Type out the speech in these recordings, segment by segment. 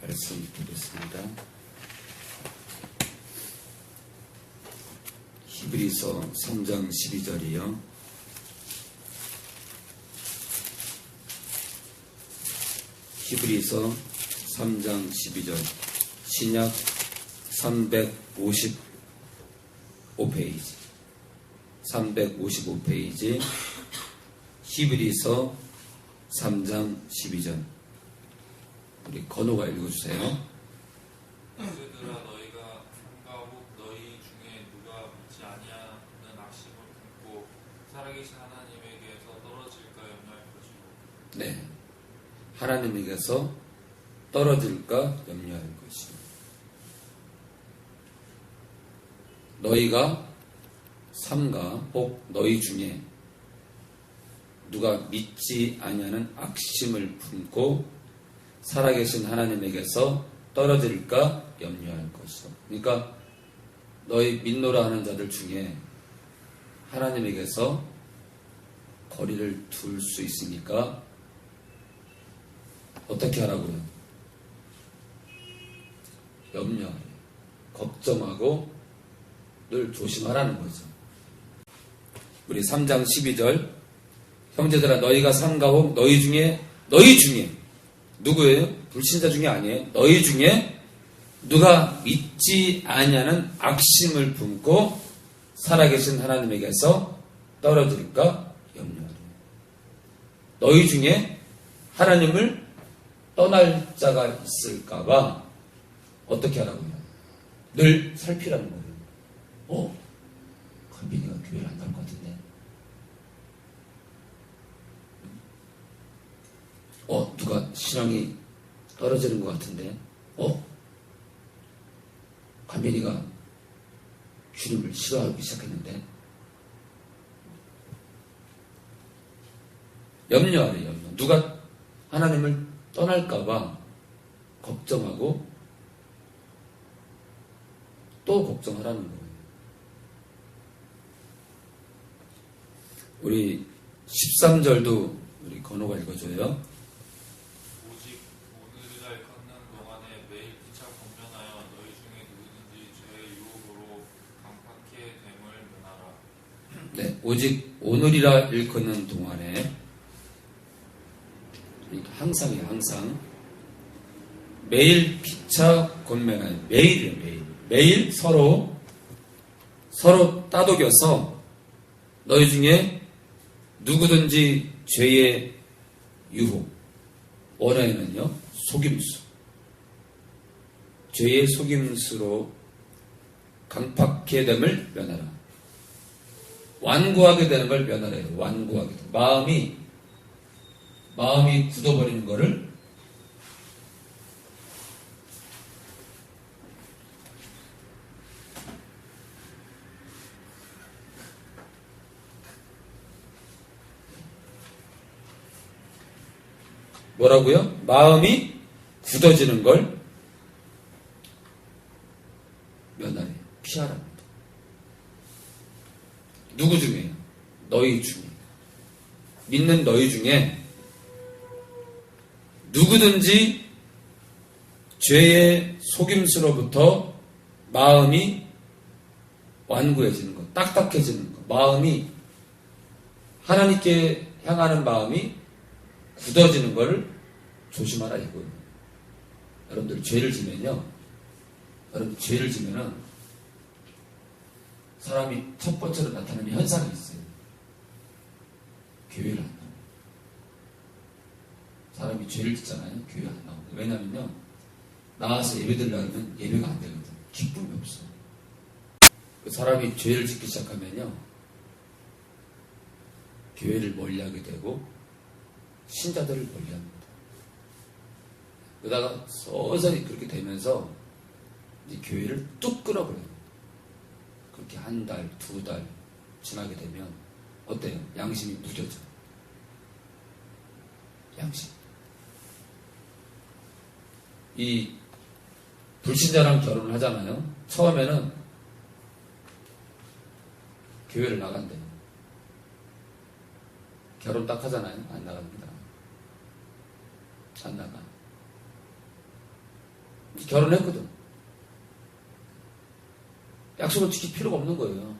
말씀 드리겠습니다. 히브리서 3장 12절이요. 히브리서 3장 12절 신약 355페이지 355페이지 히브리서 3장 12절 우리 건호가 읽어주세요. 형제들아 너희가 삼가 혹 너희 중에 누가 믿지 아니하는 악심을 품고 살아계신 하나님에게서 떨어질까 염려할 것이고. 네, 하나님에게서 떨어질까 염려할 것이고 너희가 삼가 혹 너희 중에 누가 믿지 아니하는 악심을 품고 살아계신 하나님에게서 떨어질까 염려할 것이다. 그러니까 너희 믿노라 하는 자들 중에 하나님에게서 거리를 둘 수 있으니까 어떻게 하라고요? 염려하래, 걱정하고 늘 조심하라는 거죠. 우리 3장 12절 형제들아 너희가 삼가 혹 너희 중에 누구예요? 불신자 중에 아니에요. 너희 중에 누가 믿지 아니하는 악심을 품고 살아계신 하나님에게서 떨어질까 염려하라. 너희 중에 하나님을 떠날 자가 있을까봐 어떻게 하라고요? 늘 살피라는 거예요. 건빈이가 교회를 안 갈 것 같은데. 누가 신앙이 떨어지는 것 같은데. 건빈이가 주님을 싫어하기 시작했는데. 염려하래요. 누가 하나님을 떠날까봐 걱정하고 또 걱정하라는 거예요. 우리 13절도 우리 건호가 읽어줘요. 오직 오늘날 걷는 동안에 매일 피차 권면하여 너희 중에 누구든지 죄의 유혹으로 강팍해 됨을 면하라. 네, 오직 오늘이라 일컫는 동안에 항상이에요. 항상 매일 피차 권면하여 매일이에요. 매일 서로 따독여서 너희 중에 누구든지 죄의 유혹, 원어에는요 속임수, 죄의 속임수로 강팍해 됨을 면하라. 완고하게 되는 걸 면하래요. 완고하게 돼. 마음이 굳어버리는 거를 뭐라고요? 마음이 굳어지는 걸 면하래. 피하랍니다. 누구 중에요? 너희 중에. 믿는 너희 중에 누구든지 죄의 속임수로부터 마음이 완고해지는 것, 딱딱해지는 것, 마음이 하나님께 향하는 마음이 굳어지는 것을 조심하라 이거예요. 여러분들 죄를 지면은 사람이 첫 번째로 나타나는 현상이 있어요. 교회를 안 나오고. 사람이 죄를 짓잖아요. 교회 안 나오고. 왜냐면요, 나와서 예배 드리려면 예배가 안 되거든. 기쁨이 없어. 그 사람이 죄를 짓기 시작하면요, 교회를 멀리하게 되고 신자들을 멀리합니다. 그러다가 서서히 그렇게 되면서 이제 교회를 뚝 끊어버려요. 그렇게 한 달, 두 달 지나게 되면 어때요? 양심이 무뎌져. 양심. 이 불신자랑 결혼을 하잖아요. 처음에는 교회를 나간대요. 결혼 딱 하잖아요. 안 나갑니다. 안 나가. 결혼했거든. 약속을 지킬 필요가 없는 거예요.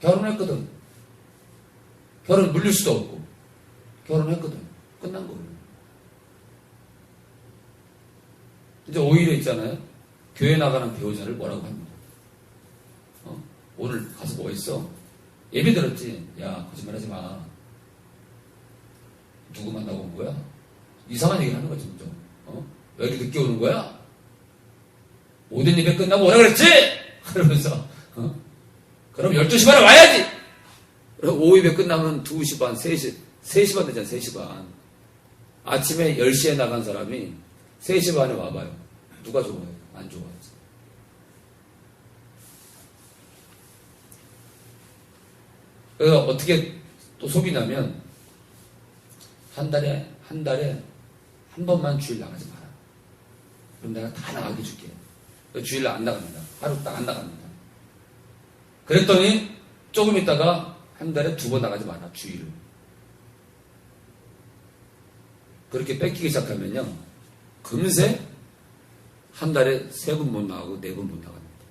결혼했거든. 결혼 물릴 수도 없고. 결혼했거든. 끝난 거예요. 이제 오히려 있잖아요. 교회 나가는 배우자를 뭐라고 합니다. 오늘 가서 뭐 했어? 예배 들었지? 야, 거짓말 하지 마. 누구 만나고 온 거야? 이상한 얘기를 하는 거지, 좀. 왜 이렇게 늦게 오는 거야? 오전 예배 끝나고 오라 그랬지? 그러면서, 그럼 12시 반에 와야지! 그럼 오후 예배 끝나면 2시 반, 3시 반 되잖아, 3시 반. 아침에 10시에 나간 사람이 3시 반에 와봐요. 누가 좋아해요? 안 좋아하지. 그래서 어떻게 또 속이 나면, 한 달에 한 번만 주일 나가지 마라. 그럼 내가 다 나가게 해줄게. 주일 안 나갑니다. 하루 딱 안 나갑니다. 그랬더니 조금 있다가 한 달에 2번 나가지 마라. 주일을. 그렇게 뺏기기 시작하면요. 금세 한 달에 3번 못 나가고 4번 못 나갑니다.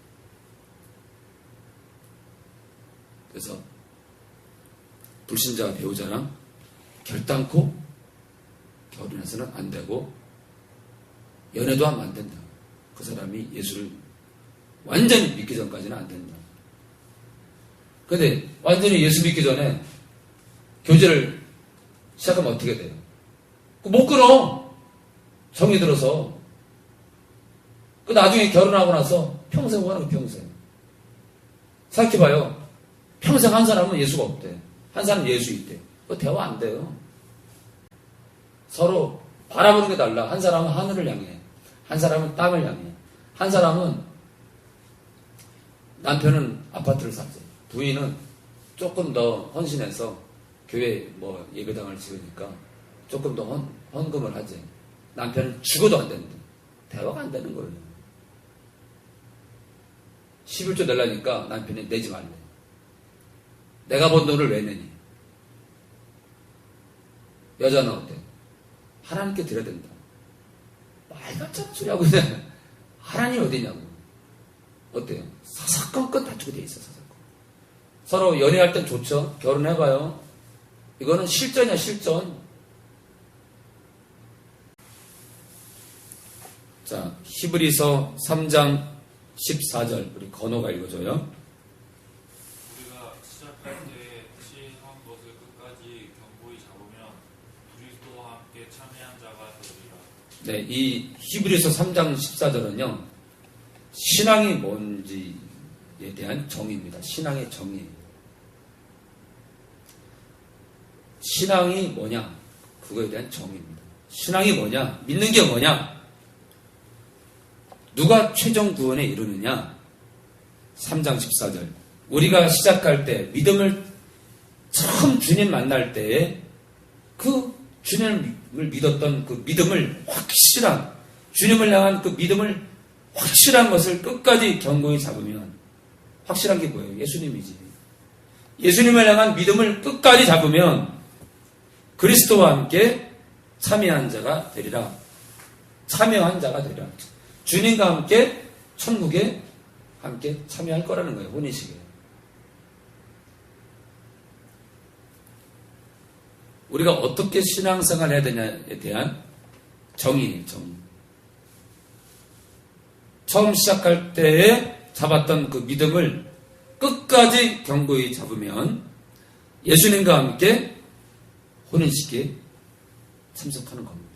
그래서 불신자 배우자랑 결단코 결혼해서는 안 되고 연애도 하면 안 된다. 그 사람이 예수를 완전히 믿기 전까지는 안 된다. 근데 완전히 예수 믿기 전에 교제를 시작하면 어떻게 돼요? 못 끊어. 정이 들어서. 그 나중에 결혼하고 나서 평생 하는 거 평생. 생각해봐요. 평생 한 사람은 예수가 없대. 한 사람은 예수 있대. 그거 대화 안 돼요. 서로 바라보는 게 달라. 한 사람은 하늘을 향해. 한 사람은 땅을 향해. 한 사람은 남편은 아파트를 사지. 부인은 조금 더 헌신해서 교회 뭐 예배당을 지으니까 조금 더 헌금을 하지. 남편은 죽어도 안 되는데. 대화가 안 되는 거예요. 11조 내려니까 남편이 내지 말래. 내가 번 돈을 왜 내니? 여자는 어때? 하나님께 드려야 된다. 말 같잖아 소리 하고 있네. 하나님 어디냐고. 어때요? 사사건건 다투게 돼 있어. 사사건. 서로 연애할 땐 좋죠. 결혼해봐요. 이거는 실전이야 실전. 자, 히브리서 3장 14절 우리 건호가 읽어줘요. 우리가 시작할 때 시행한 것을 끝까지 견고히 잡으면 그리스도와 함께 참여한 자가 되리라. 네, 이 히브리서 3장 14절은요. 신앙이 뭔지에 대한 정의입니다. 신앙의 정의. 신앙이 뭐냐? 그거에 대한 정의입니다. 신앙이 뭐냐? 믿는 게 뭐냐? 누가 최종 구원에 이르느냐? 3장 14절. 우리가 시작할 때, 믿음을 처음 주님 만날 때에 그 주님을 믿었던 그 믿음을 확실한, 주님을 향한 그 믿음을 확실한 것을 끝까지 견고히 잡으면, 확실한 게 뭐예요? 예수님이지. 예수님을 향한 믿음을 끝까지 잡으면 그리스도와 함께 참여한 자가 되리라. 참여한 자가 되리라. 주님과 함께 천국에 함께 참여할 거라는 거예요. 혼인식에. 우리가 어떻게 신앙생활을 해야 되냐에 대한 정의예요. 정의. 처음 시작할 때에 잡았던 그 믿음을 끝까지 견고히 잡으면 예수님과 함께 혼인식에 참석하는 겁니다.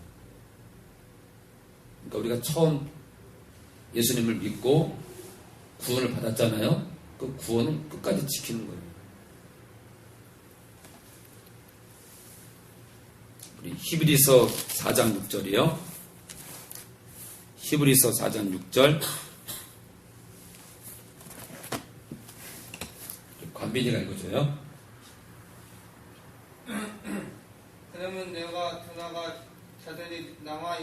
그러니까 우리가 처음 예수님을 믿고 구원을 받았잖아요. 그 구원은 끝까지 지키는 거예요. 우리 히브리서 4장 6절이요. 히브리서 4장 6절. 관빈이가 읽어줘요. 그러면 내가 돌아가 자들이 남아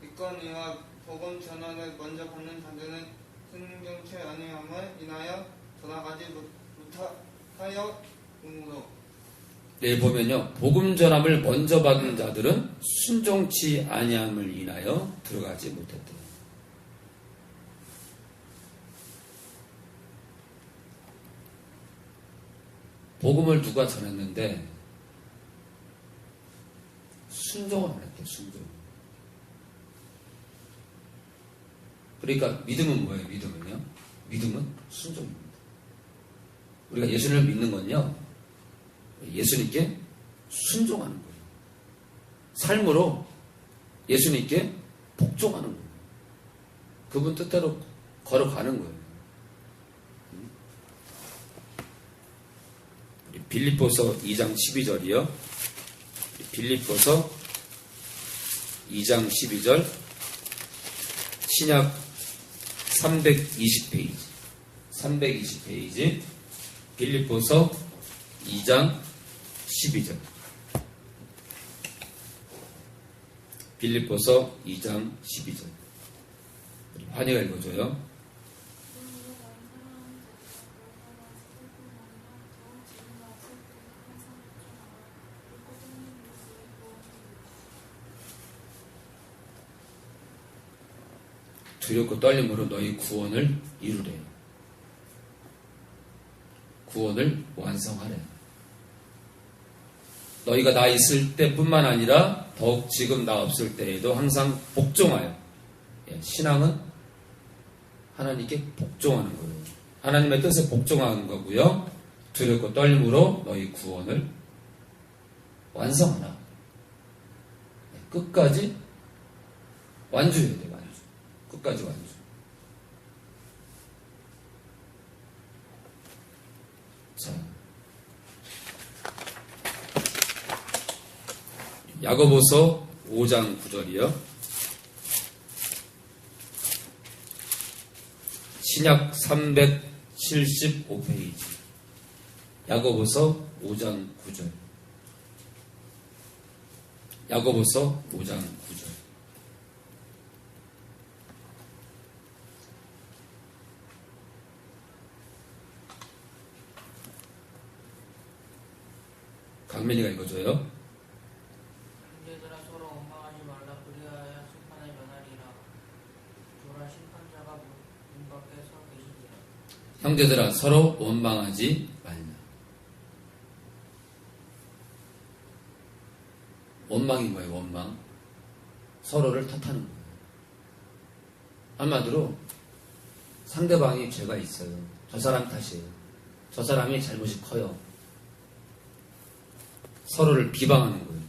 있거니와 복음 전환을 먼저 받는 자들은 순종치 아니함을 인하여 돌아가지 못하여 이므로. 네, 보면요. 복음 전함을 먼저 받은 자들은 순종치 아니함을 인하여 들어가지 못했다. 복음을 누가 전했는데 순종을 안 했대. 순종. 그러니까 믿음은 뭐예요? 믿음은요? 믿음은 순종입니다. 우리가 예수님을 믿는 건요, 예수님께 순종하는 거예요. 삶으로 예수님께 복종하는 거예요. 그분 뜻대로 걸어가는 거예요. 우리 빌립보서 2장 12절이요. 빌립보서 2장 12절 신약 320페이지 320페이지 빌립보서 2장 12절 빌립보서 2장 12절 환희가 읽어줘요. 두렵고 떨림으로 너희 구원을 이루래. 구원을 완성하래. 너희가 나 있을 때뿐만 아니라 더욱 지금 나 없을 때에도 항상 복종하여. 신앙은 하나님께 복종하는 거예요. 하나님의 뜻에 복종하는 거고요. 두렵고 떨림으로 너희 구원을 완성하라. 끝까지 완주해야 돼. 끝까지 완주. 자, 야고보서 5장 9절이요. 신약 375페이지. 야고보서 5장 9절. 야고보서 5장 9절. 강민이가 읽어줘요. 형제들아 서로 원망하지 말라. 그리하여 심판에 면하리라. 보라 심판자가 문 밖에 서 계시니라. 형제들아 서로 원망하지 말라. 원망이 뭐예요? 원망. 서로를 탓하는 거예요. 한마디로 상대방이 죄가 있어요. 저 사람 탓이에요. 저 사람이 잘못이 커요. 서로를 비방하는 거예요.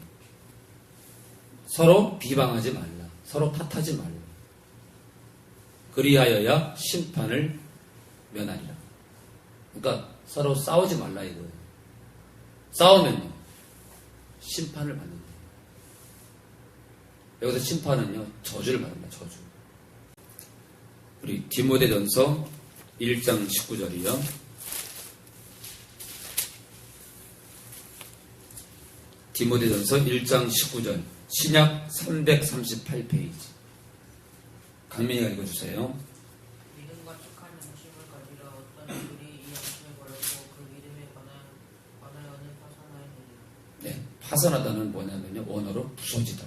서로 비방하지 말라. 서로 탓하지 말라. 그리하여야 심판을 면하리라. 그러니까 서로 싸우지 말라 이거예요. 싸우면요 심판을 받는다. 여기서 심판은요 저주를 받는다. 저주. 우리 디모데전서 1장 19절이요. 디모데전서 1장 19절 신약 338페이지 강민이가 읽어주세요. 믿음과 착한 양심을 가지라. 어떤 이들이 이 양심을 버렸고 그 믿음에 관하여는 파산하였느니라. 네, 파산하다는 뭐냐면요 원어로 부서지다.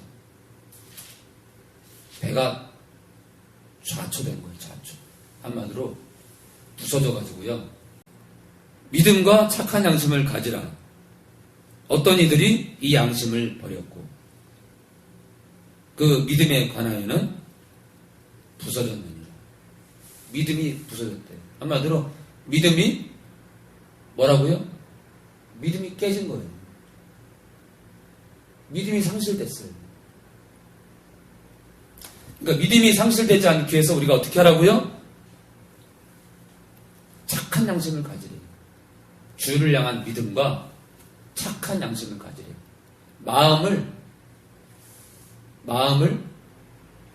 배가 좌초된 거예요. 좌초. 한마디로 부서져가지고요. 믿음과 착한 양심을 가지라. 어떤 이들이 이 양심을 버렸고 그 믿음에 관하여는 부서졌느니라. 믿음이 부서졌대요. 한마디로 믿음이 뭐라고요? 믿음이 깨진 거예요. 믿음이 상실됐어요. 그러니까 믿음이 상실되지 않기 위해서 우리가 어떻게 하라고요? 착한 양심을 가지래요. 주를 향한 믿음과 착한 양심을 가지래요. 마음을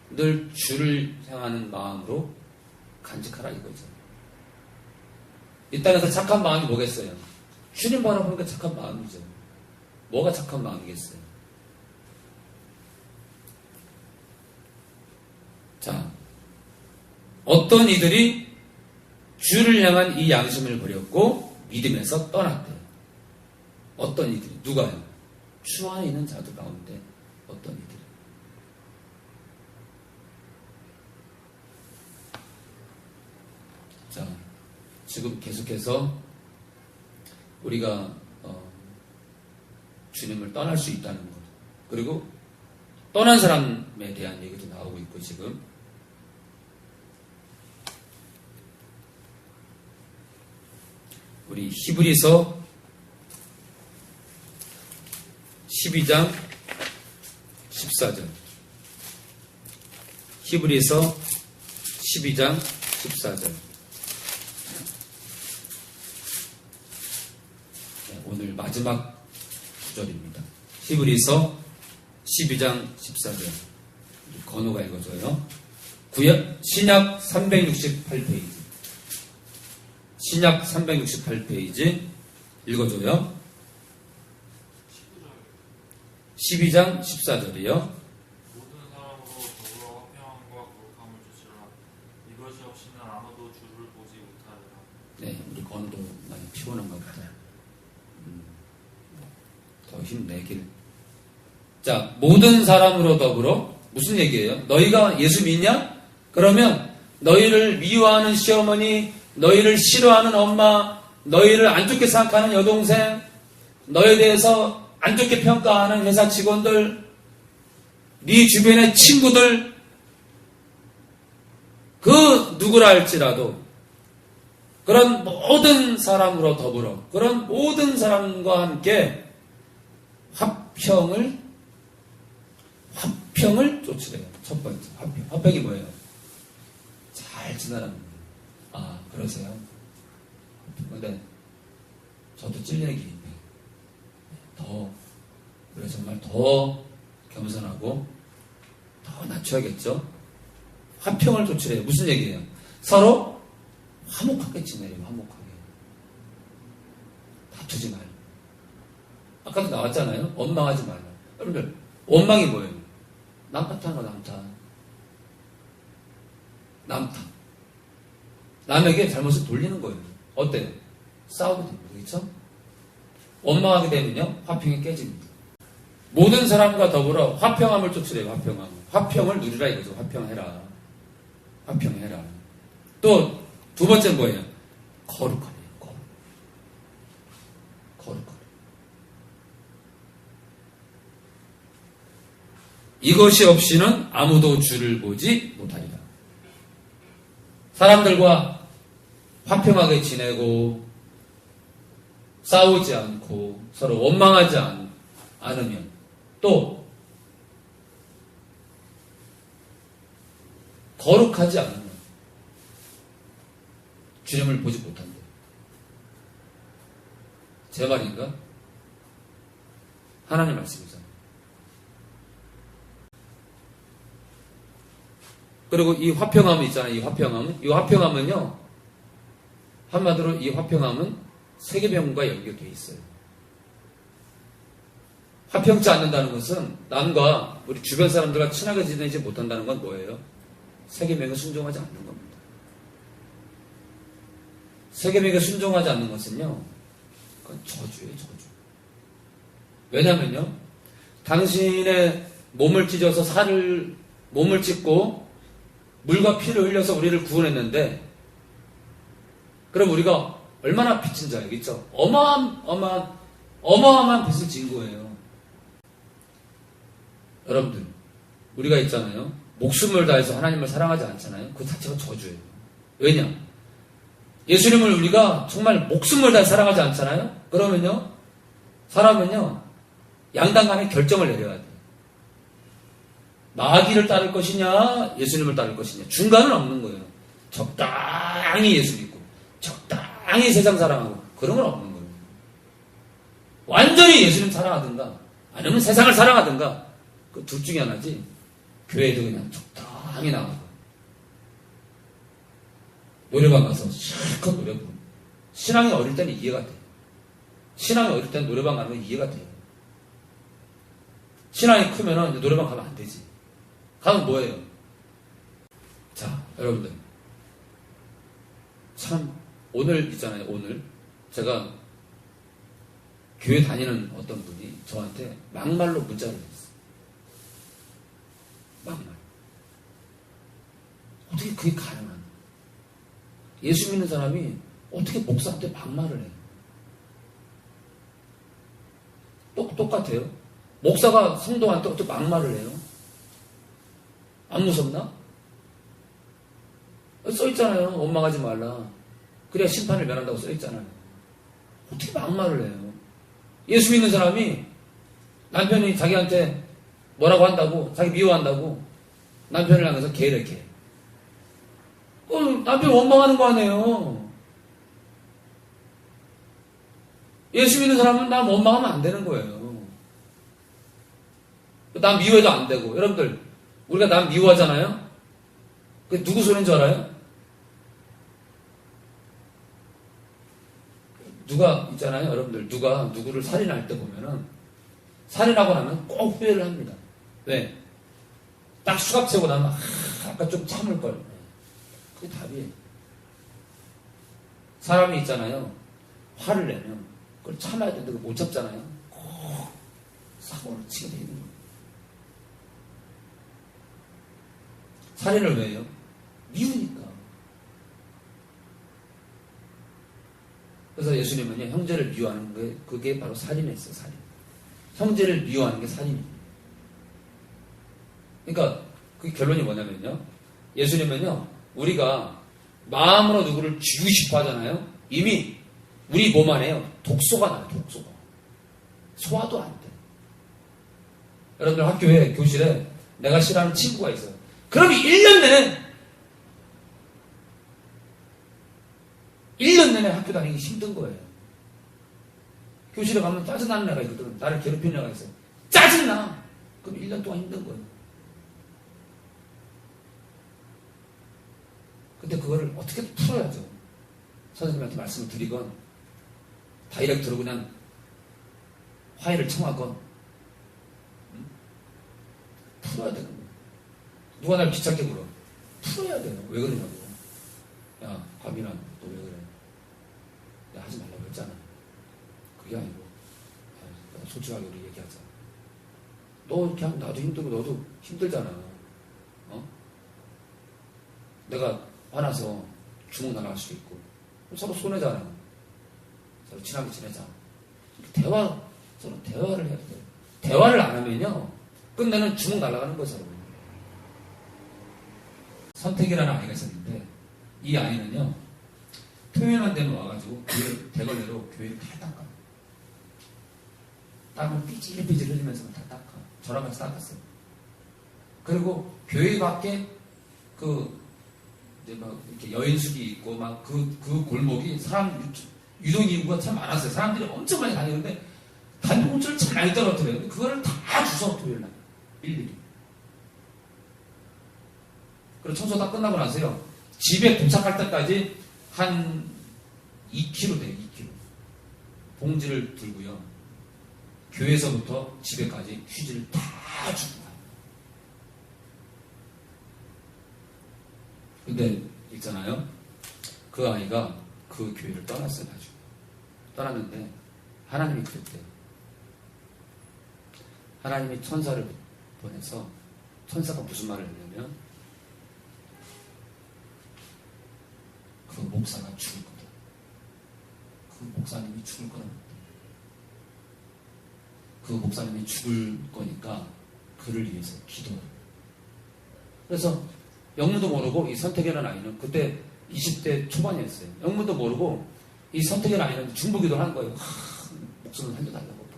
늘 주를 향하는 마음으로 간직하라 이거죠. 이 땅에서 착한 마음이 뭐겠어요? 주님 바라보니까 착한 마음이죠. 뭐가 착한 마음이겠어요? 자, 어떤 이들이 주를 향한 이 양심을 버렸고 믿음에서 떠났대요. 어떤 이들이? 누가요? 주 안에 있는 자들 가운데 어떤 이들이? 자, 지금 계속해서 우리가 주님을 떠날 수 있다는 것. 그리고 떠난 사람에 대한 얘기도 나오고 있고 지금 우리 히브리서 12장 14절 히브리서 12장 14절 오늘 마지막 구절입니다. 히브리서 12장 14절 건우가 읽어줘요. 신약 368페이지 신약 368페이지 읽어줘요. 12장 14절이요. 모든 사람으로 더불어 화평함과 거룩함을 주시라. 이것이 없이는 아무도 주를 보지 못하리라. 네, 우리 건우도 많이 피곤한가 보다. 더 힘내길. 자, 모든 사람으로 더불어 무슨 얘기예요? 너희가 예수 믿냐? 그러면 너희를 미워하는 시어머니, 너희를 싫어하는 엄마, 너희를 안 좋게 생각하는 여동생, 너희에 대해서 안 좋게 평가하는 회사 직원들, 네 주변의 친구들, 그 누구라 할지라도 그런 모든 사람으로 더불어 그런 모든 사람과 함께 화평을 쫓으래요. 첫 번째 화평. 화평이 뭐예요? 잘 지내라는 거예요. 아, 그러세요? 근데 저도 찔레기 더 우리가 정말 더 겸손하고 더 낮춰야겠죠. 화평을 쫓으래요. 무슨 얘기예요? 서로 화목하게 지내요. 화목하게. 다투지 말고. 아까도 나왔잖아요. 원망하지 말라. 여러분들 원망이 뭐예요? 남 탓하는 거 남 탓. 남에게 잘못을 돌리는 거예요. 어때요? 싸우게 됩니다. 그렇죠? 원망하게 되면요 화평이 깨집니다. 모든 사람과 더불어 화평함을 쫓으래요. 화평을 누리라 이거죠. 화평해라. 또 두 번째는 뭐예요? 거룩하래요. 거룩하래. 이것이 없이는 아무도 주를 보지 못하리라. 사람들과 화평하게 지내고 싸우지 않고 서로 원망하지 않으면 또 거룩하지 않으면 주님을 보지 못한다. 제 말인가? 하나님 말씀이잖아요. 그리고 이 화평함이 있잖아요. 이 화평함은요 한마디로 이 화평함은 세계병과 연결되어 있어요. 화평치 않는다는 것은 남과 우리 주변 사람들과 친하게 지내지 못한다는 건 뭐예요? 세계명에 순종하지 않는 겁니다. 세계명에 순종하지 않는 것은요, 그건 저주예요, 저주. 왜냐면요, 당신의 몸을 찢어서 몸을 찢고 물과 피를 흘려서 우리를 구원했는데, 그럼 우리가 얼마나 빚진 자예요, 그렇죠? 어마어마한 빚을 진 거예요. 여러분들, 우리가 있잖아요. 목숨을 다해서 하나님을 사랑하지 않잖아요. 그 자체가 저주예요. 왜냐? 예수님을 우리가 정말 목숨을 다해 사랑하지 않잖아요. 그러면요, 사람은요, 양당 간에 결정을 내려야 돼요. 마귀를 따를 것이냐, 예수님을 따를 것이냐. 중간은 없는 거예요. 적당히 예수 믿고, 적당히 세상 사랑하고, 그런 건 없는 거예요. 완전히 예수님 사랑하든가, 아니면 세상을 사랑하든가, 그 둘 중에 하나지. 교회도 그냥 적당히 나가고, 노래방 가서 실컷 노래 부르고. 신앙이 어릴 때는 이해가 돼요. 신앙이 어릴 때는 노래방 가는 건 이해가 돼요. 신앙이 크면은 이제 노래방 가면 안 되지. 가면 뭐예요? 자, 여러분들. 참, 오늘 있잖아요, 오늘. 제가 교회 다니는 어떤 분이 저한테 막말로 문자를 했어요. 막말. 어떻게 그게 가능하나? 예수 믿는 사람이 어떻게 목사한테 막말을 해요? 똑같아요. 목사가 성도한테 어떻게 막말을 해요? 안 무섭나? 써있잖아요. 원망하지 말라. 그래야 심판을 면한다고 써있잖아요. 어떻게 막말을 해요? 예수 믿는 사람이 남편이 자기한테 뭐라고 한다고, 자기 미워한다고 남편을 향해서 개를 개. 남편 원망하는 거 아니에요. 예수 믿는 사람은 나 원망하면 안 되는 거예요. 남 미워해도 안 되고. 여러분들, 우리가 남 미워하잖아요? 그게 누구 소리인 줄 알아요? 누가 있잖아요, 여러분들. 누가 누구를 살인할 때 보면은, 살인하고 나면 꼭 후회를 합니다. 왜? 딱 수갑 채고 나면, 아까 좀 참을걸. 그게 답이에요. 사람이 있잖아요. 화를 내면, 그걸 참아야 되는데 그걸 못 참잖아요. 꼭 사고를 치게 돼 있는 거예요. 살인을 왜 해요? 미우니까. 그래서 예수님은요, 형제를 미워하는 게, 그게 바로 살인이었어요, 살인. 형제를 미워하는 게 살인입니다. 그러니까, 그 결론이 뭐냐면요. 예수님은요, 우리가 마음으로 누구를 죽이고 싶어 하잖아요. 이미 우리 몸 안에요, 독소가 나요, 독소가. 소화도 안 돼. 여러분들 학교에, 교실에 내가 싫어하는 친구가 있어요. 그럼 1년 내내 학교 다니기 힘든 거예요. 교실에 가면 짜증나는 애가 있거든. 나를 괴롭히는 애가 있어요. 짜증나! 그럼 1년 동안 힘든 거예요. 근데 그거를 어떻게 풀어야죠. 선생님한테 말씀을 드리건, 다이렉트로 그냥 화해를 청하건, 풀어야 되는 거예요. 누가 날 귀찮게 굴어. 풀어야 돼요. 왜 그러냐고. 야, 가빈아, 너 왜 그래? 내가 하지 말라고 했잖아. 그게 아니고, 야, 솔직하게 우리 얘기하자. 너 이렇게 하면 나도 힘들고 너도 힘들잖아. 어? 내가 화나서 주먹 나갈 수도 있고. 서로 손해잖아. 서로 친하게 지내자. 서로 대화를 해야 돼요. 대화를 안 하면요, 끝내는 주먹 날아가는 거죠. 선택이라는 아이가 있었는데, 이 아이는요, 토요일만 되면 와가지고 대걸레로 교회를 다 닦아요. 땀을 삐질삐질 흘리면서 다 닦아. 저랑 같이 닦았어요. 그리고 교회 밖에 이제 막 이렇게 여인숙이 있고 막 그 골목이 사람 유동 인구가 참 많았어요. 사람들이 엄청 많이 다니는데 단공줄을 참 많이 떨어뜨려요. 그거를 다 주워 토요일날 일일이. 그리고 청소 다 끝나고 나서요, 집에 도착할 때까지 한 2km 돼요, 2km. 봉지를 들고요, 교회에서부터 집에까지 휴지를 다 주고 가요. 근데 있잖아요, 그 아이가 그 교회를 떠났어요, 나중에. 떠났는데 하나님이 그랬대요. 하나님이 천사를 보내서, 천사가 무슨 말을 했냐면, 그 목사가 죽을 거다. 그 목사님이 죽을 거다. 그 목사님이 죽을 거니까 그를 위해서 기도해. 그래서 영문도 모르고 이 선택이라는 아이는 그때 20대 초반이었어요. 영문도 모르고 이 선택이라는 아이는 중보기도를 하는 거예요. 목사님 살려달라고.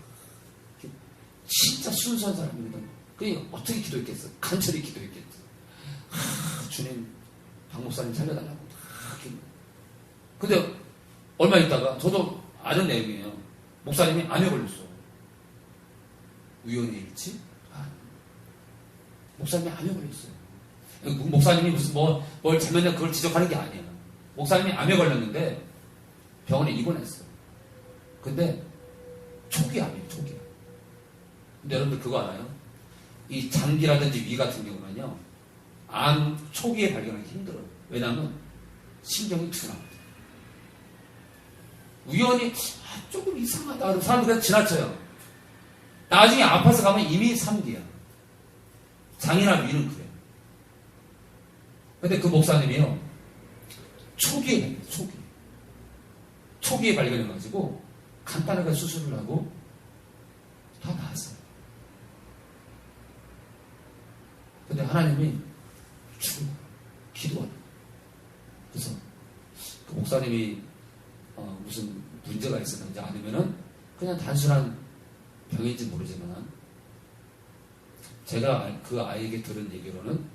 진짜 순수한 사람이거든. 그러니까 어떻게 기도했겠어? 간절히 기도했겠어. 주님, 박 목사님 살려달라고. 근데 얼마 있다가, 저도 아는 내용이에요. 목사님이 암에 걸렸어. 우연의 일치? 목사님이 암에 걸렸어요. 목사님이 무슨 뭘 잘못했냐 그걸 지적하는 게 아니에요. 목사님이 암에 걸렸는데 병원에 입원했어요. 근데 초기암이에요, 초기암. 근데 여러분들 그거 알아요? 이 장기라든지 위 같은 경우는요, 암 초기에 발견하기 힘들어요. 왜냐하면 신경이 둔합니다. 우연히 조금 이상하다 그러면 사람들이 그냥 지나쳐요. 나중에 아파서 가면 이미 3기야. 장이나 위는 그래요. 근데 그 목사님이요, 초기에 발견해가지고 간단하게 수술을 하고 다 나았어요. 근데 하나님이 죽은 기도하는. 그래서 그 목사님이 무슨 문제가 있었는지 아니면은 그냥 단순한 병인지 모르지만 제가 그 아이에게 들은 얘기로는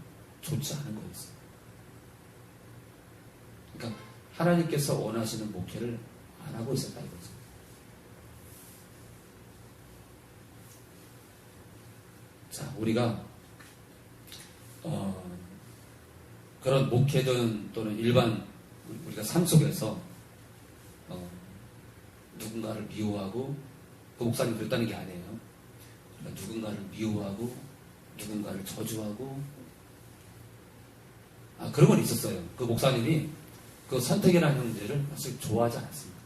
좋지 않은 거였어요. 그러니까 하나님께서 원하시는 목회를 안 하고 있었다 이거죠. 자, 우리가 그런 목회든 또는 일반 우리가 삶 속에서 누군가를 미워하고 그 목사님 그랬다는 게 아니에요. 그러니까 누군가를 미워하고 누군가를 저주하고 그런 건 있었어요. 그 목사님이 그 선택이라는 형제를 사실 좋아하지 않았습니다.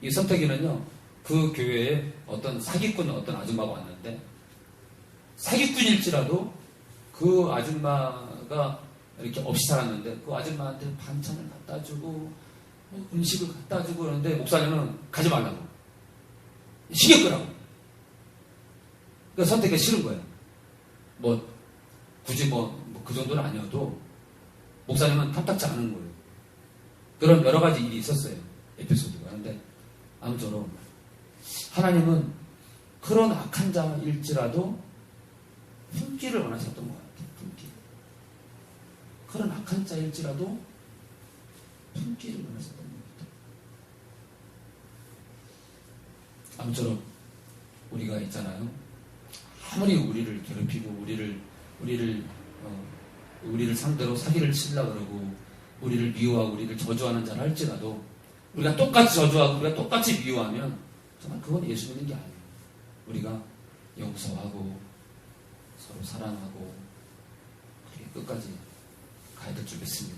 이 선택이는요, 그 교회에 어떤 사기꾼 어떤 아줌마가 왔는데 사기꾼일지라도 그 아줌마가 이렇게 없이 살았는데 그 아줌마한테 반찬을 갖다 주고 음식을 갖다 주고 그러는데 목사님은 가지 말라고 시계 끄라고. 그러니까 선택이 싫은 거예요. 굳이 그 정도는 아니어도 목사님은 탐탁지 않은 거예요. 그런 여러 가지 일이 있었어요. 에피소드가. 그런데 아무쪼록 하나님은 그런 악한 자일지라도 품기를 원하셨던 것 같아요. 품기. 그런 악한 자일지라도 품기를 원하셨던 것 같아요. 아무쪼록 우리가 있잖아요. 아무리 우리를 괴롭히고 우리를 상대로 사기를 치려고 그러고 우리를 미워하고 우리를 저주하는 자를 할지라도 우리가 똑같이 저주하고 우리가 똑같이 미워하면 정말 그건 예수 믿는 게 아니에요. 우리가 용서하고 서로 사랑하고 그렇게 끝까지 가야 될 줄 믿습니다.